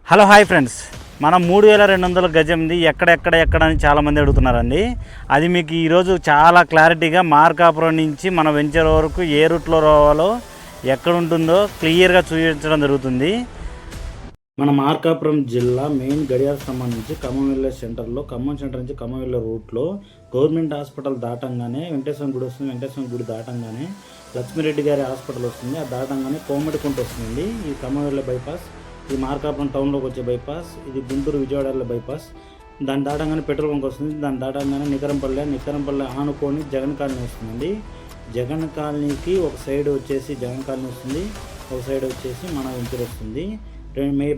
Hello hi friends, మనం 3200 గజంది ఎక్కడ అని చాలామంది అడుగుతున్నారండి. అది మీకు ఈరోజు చాలా క్లారిటీగా మార్కాపురం నుంచి మన వెంచర్ వరకు ఏ రూట్లో రావాలో ఎక్కడ ఉంటుందో క్లియర్గా చూపించడం జరుగుతుంది. మన మార్కాపురం జిల్లా మెయిన్ గడియార స్తంభం నుంచి ఖమ్మం వెళ్ళే సెంటర్లో, ఖమ్మం సెంటర్ నుంచి ఖమ్మం వెళ్ళే రూట్లో గవర్నమెంట్ హాస్పిటల్ దాటంగానే వెంకటేశ్వర గుడి వస్తుంది. వెంకటేశ్వర గుడి దాటంగానే లక్ష్మీరెడ్డి గారి హాస్పిటల్ వస్తుంది. ఆ దాటంగానే కోమటికుంట వస్తుందండి. ఈ ఖమ్మం వెళ్ళే బైపాస్, ఇది మార్కాపురం టౌన్లోకి వచ్చే బైపాస్, ఇది గుంటూరు విజయవాడ వెళ్ళే బైపాస్. దాన్ని దాటంగానే పెట్రోల్ బంక్ వస్తుంది. దాన్ని దాటంగానే నికరంపల్లె ఆనుకొని జగన్ కాలనీ వస్తుందండి. జగన్ కాలనీకి ఒక సైడ్ వచ్చేసి జగన్ కాలనీ వస్తుంది, ఒక సైడ్ వచ్చేసి మన వెంచర్ వస్తుంది.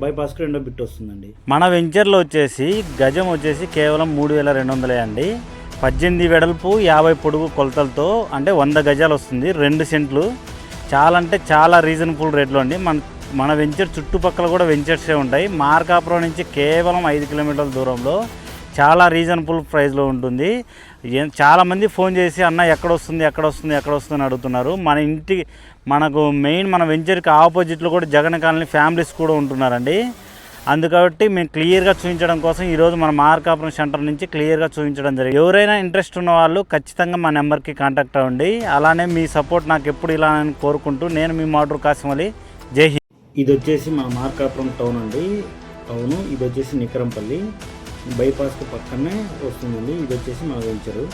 బైపాస్కి రెండో బిట్ వస్తుందండి. మన వెంచర్లో వచ్చేసి గజం వచ్చేసి కేవలం 3200 అండి. 18 వెడల్పు 50 పొడుగు కొలతలతో అంటే 100 గజాలు వస్తుంది. 2 సెంట్లు. చాలా అంటే చాలా రీజనబుల్ రేట్లో అండి. మన వెంచర్ చుట్టుపక్కల కూడా వెంచర్సే ఉంటాయి. మార్కాపురం నుంచి కేవలం 5 కిలోమీటర్ల దూరంలో చాలా రీజనబుల్ ప్రైస్లో ఉంటుంది. చాలామంది ఫోన్ చేసి అన్న ఎక్కడ వస్తుంది అడుగుతున్నారు. మనకు మెయిన్ మన వెంచర్కి ఆపోజిట్లో కూడా జగన్ కాలనీ ఫ్యామిలీస్ కూడా ఉంటున్నారండి. అందుకబట్టి మేము క్లియర్గా చూపించడం కోసం ఈరోజు మన మార్కాపురం సెంటర్ నుంచి క్లియర్గా చూపించడం జరిగింది. ఎవరైనా ఇంట్రెస్ట్ ఉన్న వాళ్ళు ఖచ్చితంగా మా నెంబర్కి కాంటాక్ట్ అవ్వండి. అలానే మీ సపోర్ట్ నాకు ఎప్పుడు ఇలా అని కోరుకుంటూ నేను మీ మాటూరు కాసిం అలీ. జై హింద్. ఇది వచ్చేసి మా మార్కాపురం టౌన్ అండి. టౌను ఇది వచ్చేసి నికరంపల్లి బైపాస్కి పక్కనే వస్తుందండి. ఇది వచ్చేసి మా వెంచరు.